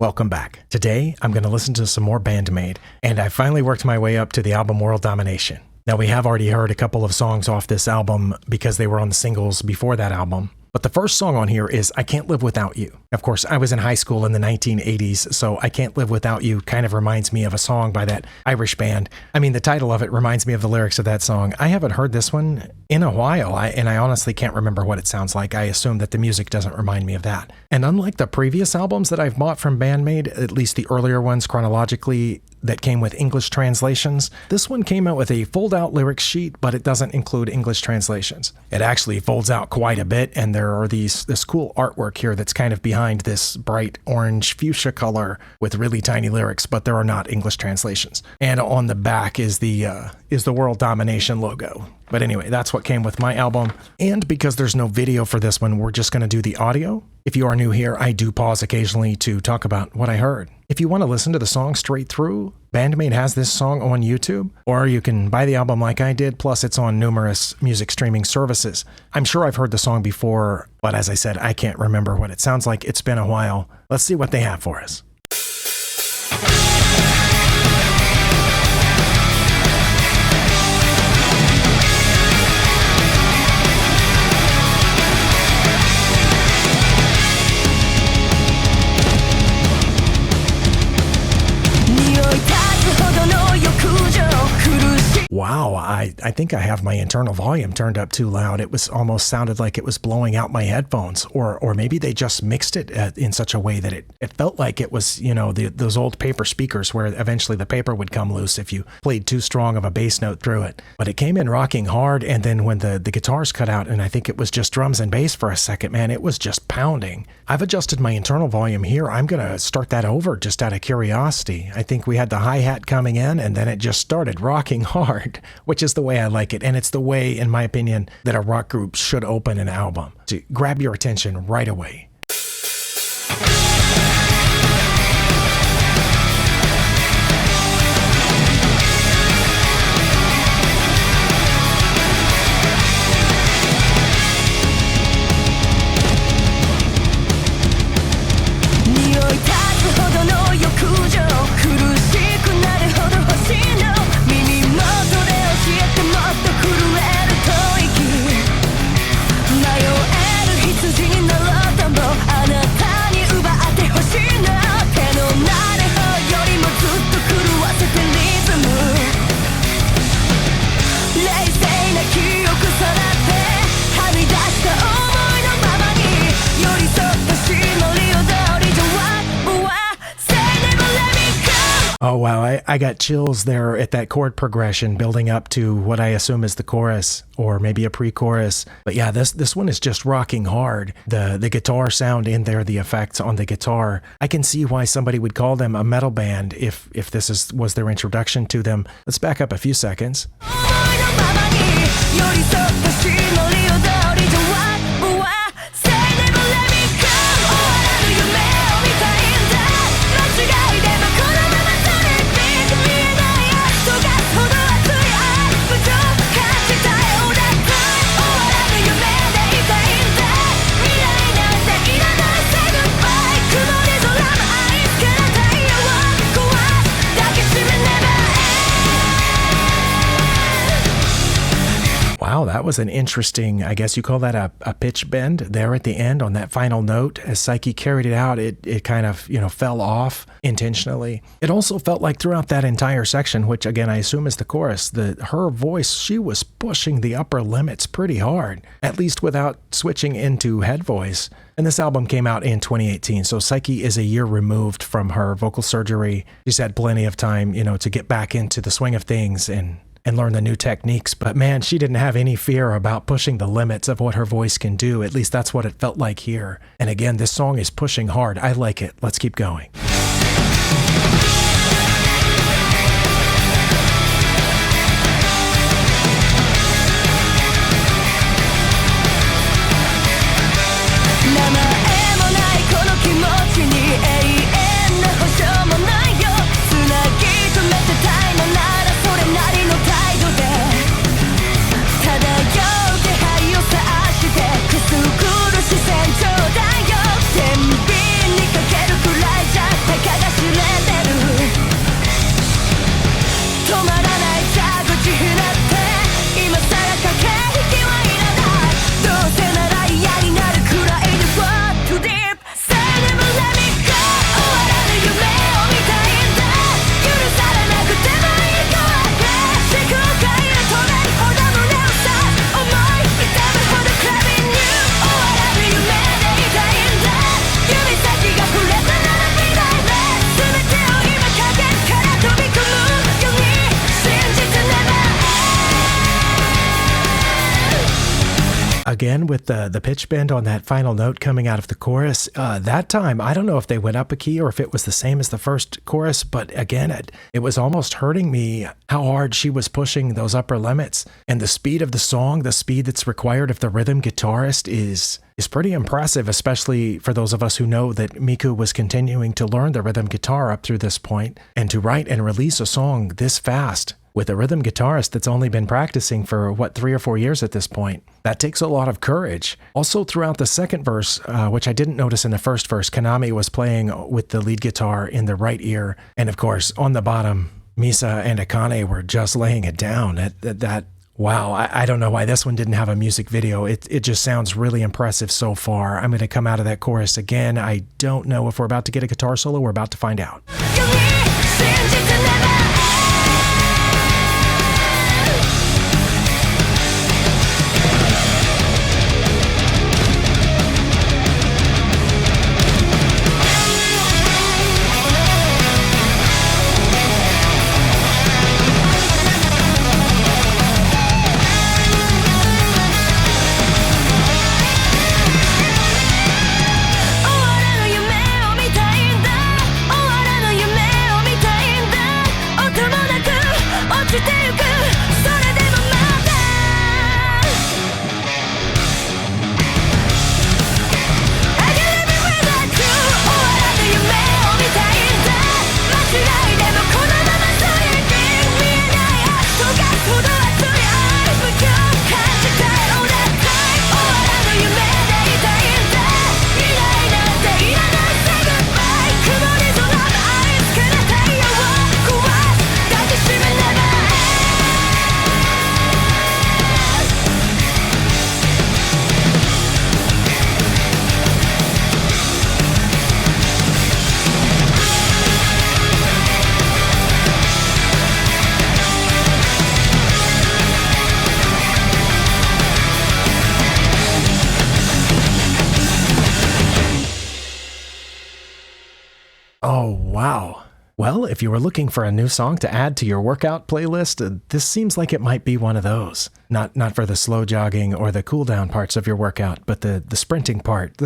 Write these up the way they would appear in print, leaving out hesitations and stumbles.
Welcome back. Today, I'm going to listen to some more Band-Maid, and I finally worked my way up to the album World Domination. Now, we have already heard a couple of songs off this album because they were on the singles before that album. But the first song on here is I Can't Live Without You. Of course, I was in high school in the 1980s, so I Can't Live Without You kind of reminds me of a song by that Irish band. I mean, the title of it reminds me of the lyrics of that song. I haven't heard this one in a while, and I honestly can't remember what it sounds like. I assume that the music doesn't remind me of that. And unlike the previous albums that I've bought from Band-Maid, at least the earlier ones chronologically, that came with English translations, this one came out with a fold-out lyrics sheet, but it doesn't include English translations. It actually folds out quite a bit, and there are this cool artwork here that's kind of behind this bright orange fuchsia color with really tiny lyrics, but there are not English translations. And on the back is the World Domination logo. But anyway, that's what came with my album. And because there's no video for this one, we're just going to do the audio. If you are new here, I do pause occasionally to talk about what I heard. If you want to listen to the song straight through, Band-Maid has this song on YouTube, or you can buy the album like I did, plus it's on numerous music streaming services. I'm sure I've heard the song before, but as I said, I can't remember what it sounds like. It's been a while. Let's see what they have for us. Wow, I think I have my internal volume turned up too loud. It was almost sounded like it was blowing out my headphones, or maybe they just mixed it in such a way that it felt like it was, you know, those old paper speakers where eventually the paper would come loose if you played too strong of a bass note through it. But it came in rocking hard, and then when the guitars cut out, and I think it was just drums and bass for a second, man, it was just pounding. I've adjusted my internal volume here. I'm going to start that over just out of curiosity. I think we had the hi-hat coming in, and then it just started rocking hard, which is the way I like it. And it's the way, in my opinion, that a rock group should open an album, to grab your attention right away. Oh, wow. I got chills there at that chord progression building up to what I assume is the chorus or maybe a pre-chorus. But yeah, this one is just rocking hard. The guitar sound in there, the effects on the guitar. I can see why somebody would call them a metal band if this was their introduction to them. Let's back up a few seconds. Wow, that was an interesting, I guess you call that a pitch bend there at the end on that final note. As Psyche carried it out, it kind of, fell off intentionally. It also felt like throughout that entire section, which again, I assume is the chorus, her voice, she was pushing the upper limits pretty hard, at least without switching into head voice. And this album came out in 2018, so Psyche is a year removed from her vocal surgery. She's had plenty of time, to get back into the swing of things and learn the new techniques. But man, she didn't have any fear about pushing the limits of what her voice can do. At least that's what it felt like here. And again, this song is pushing hard. I like it. Let's keep going. again with the pitch bend on that final note coming out of the chorus. That time, I don't know if they went up a key or if it was the same as the first chorus, but again, it was almost hurting me how hard she was pushing those upper limits. And the speed of the song, the speed that's required of the rhythm guitarist is pretty impressive, especially for those of us who know that Miku was continuing to learn the rhythm guitar up through this point, and to write and release a song this fast with a rhythm guitarist that's only been practicing for, 3 or 4 years at this point. That takes a lot of courage. Also, throughout the second verse, which I didn't notice in the first verse, Kanami was playing with the lead guitar in the right ear. And of course, on the bottom, Misa and Akane were just laying it down. Wow, I don't know why this one didn't have a music video. It just sounds really impressive so far. I'm going to come out of that chorus again. I don't know if we're about to get a guitar solo. We're about to find out. Oh, wow. Well, if you were looking for a new song to add to your workout playlist, this seems like it might be one of those. Not for the slow jogging or the cool down parts of your workout, but the sprinting part.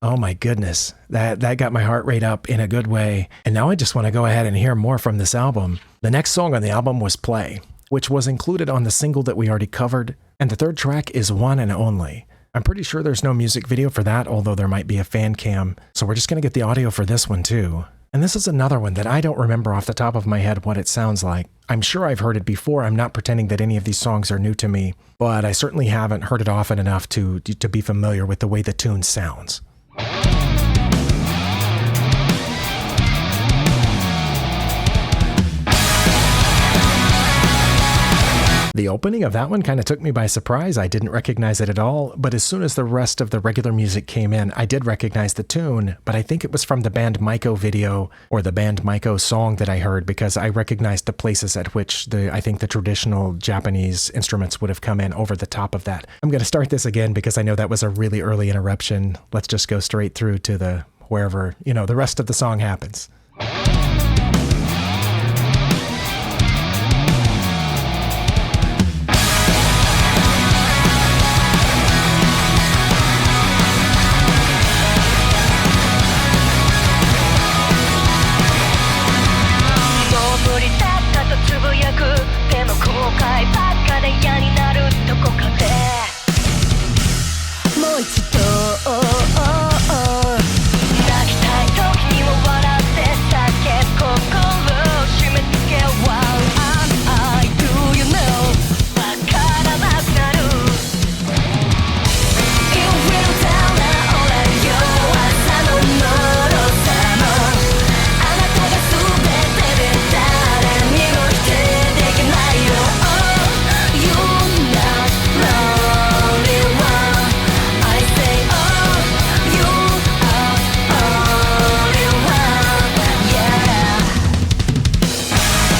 Oh my goodness. That got my heart rate up in a good way. And now I just want to go ahead and hear more from this album. The next song on the album was Play, which was included on the single that we already covered. And the third track is One and Only. I'm pretty sure there's no music video for that, although there might be a fan cam. So we're just going to get the audio for this one too. And this is another one that I don't remember off the top of my head what it sounds like. I'm sure I've heard it before. I'm not pretending that any of these songs are new to me, but I certainly haven't heard it often enough to be familiar with the way the tune sounds. The opening of that one kind of took me by surprise. I didn't recognize it at all, but as soon as the rest of the regular music came in, I did recognize the tune, but I think it was from the Band-Maid video or the Band-Maid song that I heard, because I recognized the places at which I think the traditional Japanese instruments would have come in over the top of that. I'm going to start this again because I know that was a really early interruption. Let's just go straight through to wherever, the rest of the song happens.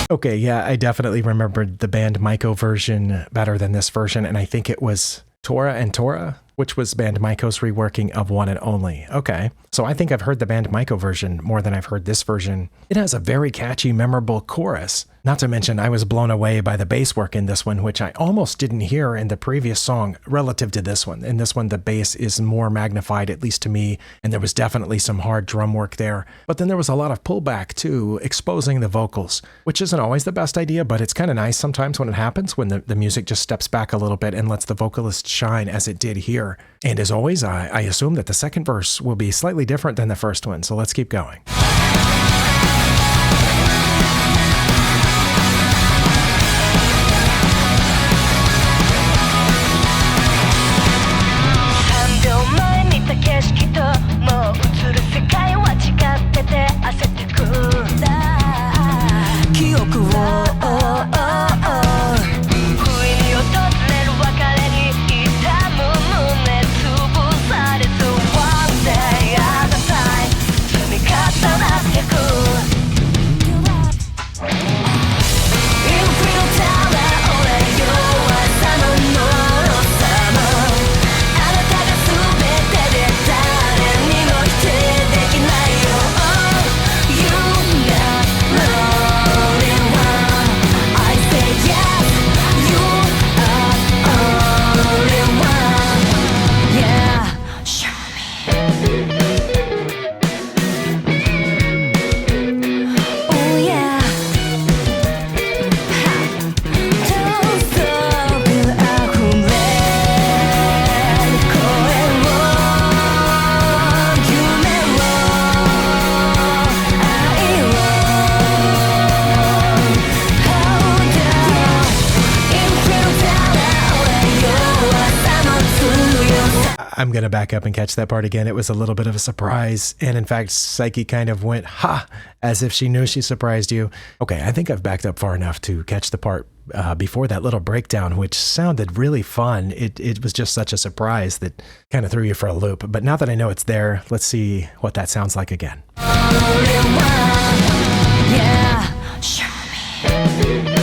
Okay, yeah, I definitely remembered the Band-Maid version better than this version, and I think it was Tora and Tora. which was Band-Maid's reworking of One and Only. Okay, so I think I've heard the Band-Maid version more than I've heard this version. It has a very catchy, memorable chorus. Not to mention, I was blown away by the bass work in this one, which I almost didn't hear in the previous song relative to this one. In this one, the bass is more magnified, at least to me, and there was definitely some hard drum work there. But then there was a lot of pullback, too, exposing the vocals, which isn't always the best idea, but it's kind of nice sometimes when it happens, when the music just steps back a little bit and lets the vocalist shine as it did here. And as always, I assume that the second verse will be slightly different than the first one, so let's keep going. I'm going to back up and catch that part again. It was a little bit of a surprise. And in fact, Psyche kind of went, ha, as if she knew she surprised you. Okay, I think I've backed up far enough to catch the part before that little breakdown, which sounded really fun. It was just such a surprise that kind of threw you for a loop. But now that I know it's there, let's see what that sounds like again. Yeah, show me.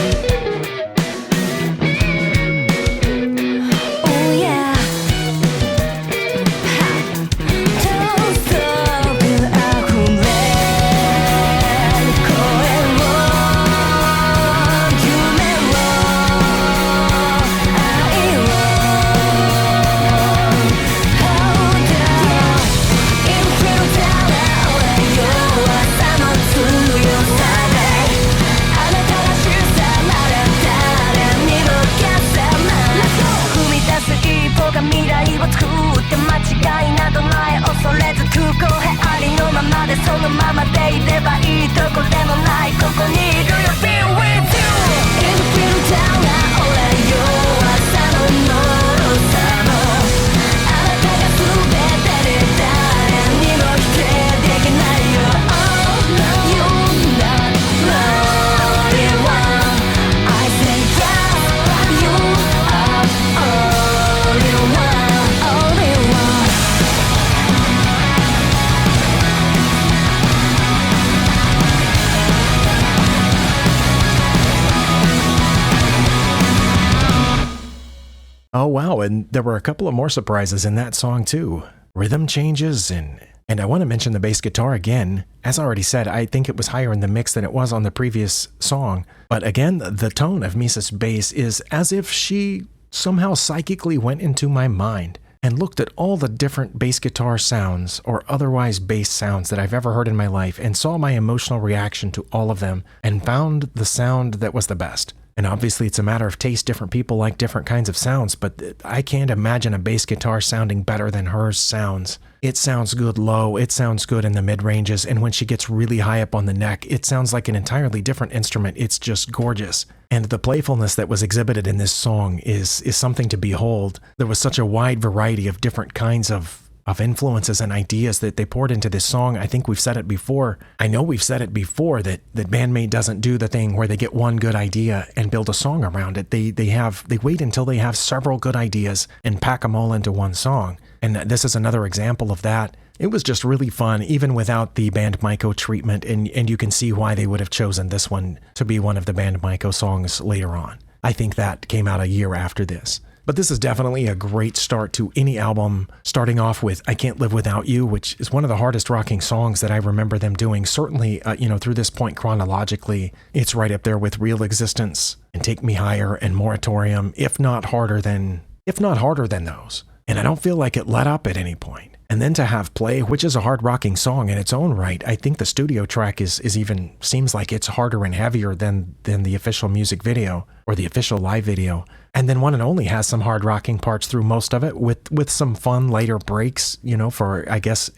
Oh, wow. And there were a couple of more surprises in that song, too. Rhythm changes, and I want to mention the bass guitar again. As I already said, I think it was higher in the mix than it was on the previous song. But again, the tone of Misa's bass is as if she somehow psychically went into my mind and looked at all the different bass guitar sounds or otherwise bass sounds that I've ever heard in my life and saw my emotional reaction to all of them and found the sound that was the best. And obviously it's a matter of taste. Different people like different kinds of sounds, but I can't imagine a bass guitar sounding better than hers sounds. It sounds good low, it sounds good in the mid-ranges, and when she gets really high up on the neck, it sounds like an entirely different instrument. It's just gorgeous. And the playfulness that was exhibited in this song is something to behold. There was such a wide variety of different kinds of influences and ideas that they poured into this song. I think we've said it before. I know we've said it before that Band-Maid doesn't do the thing where they get one good idea and build a song around it. They wait until they have several good ideas and pack them all into one song. And this is another example of that. It was just really fun, even without the Band-Maid treatment, and you can see why they would have chosen this one to be one of the Band-Maid songs later on. I think that came out a year after this. But this is definitely a great start to any album, starting off with I Can't Live Without You, which is one of the hardest rocking songs that I remember them doing. Certainly, through this point chronologically, it's right up there with Real Existence and Take Me Higher and Moratorium, if not harder than those. And I don't feel like it let up at any point. And then to have Play, which is a hard rocking song in its own right, I think the studio track is even seems like it's harder and heavier than the official music video or the official live video. And then One and Only has some hard rocking parts through most of it with some fun later breaks, for, I guess,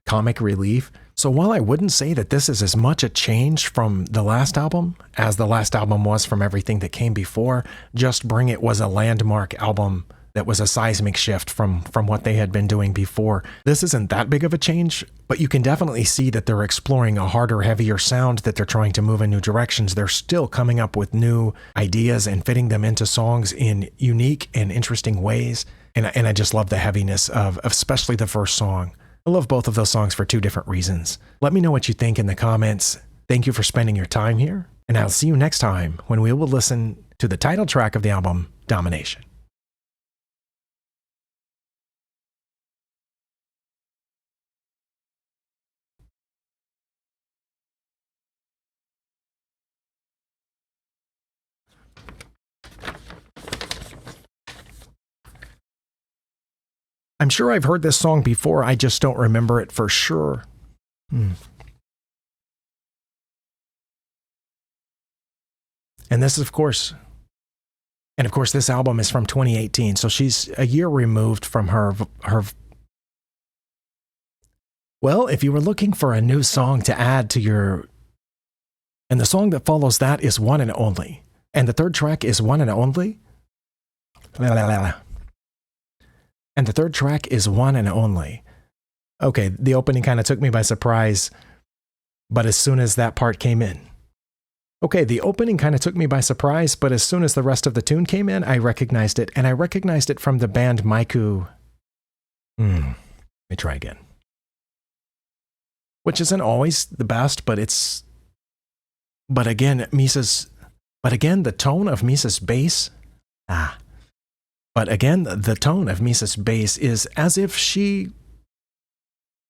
comic relief. So while I wouldn't say that this is as much a change from the last album as the last album was from everything that came before, Just Bring It was a landmark album that was a seismic shift from what they had been doing before. This isn't that big of a change, but you can definitely see that they're exploring a harder, heavier sound, that they're trying to move in new directions. They're still coming up with new ideas and fitting them into songs in unique and interesting ways. And I just love the heaviness of especially the first song. I love both of those songs for two different reasons. Let me know what you think in the comments. Thank you for spending your time here, and I'll see you next time when we will listen to the title track of the album, Domination. I'm sure I've heard this song before, I just don't remember it for sure. And this, of course, this album is from 2018, so she's a year removed from her. Well, if you were looking for a new song to add to your, and the song that follows that is One and Only, and the third track is One and Only. And the third track is One and Only. Okay, the opening kind of took me by surprise, but as soon as that part came in. Okay, the opening kind of took me by surprise, but as soon as the rest of the tune came in, I recognized it, and I recognized it from the band Maiku. Let me try again. Which isn't always the best, but again, the tone of Misa's bass. But again, the tone of Misa's bass is as if she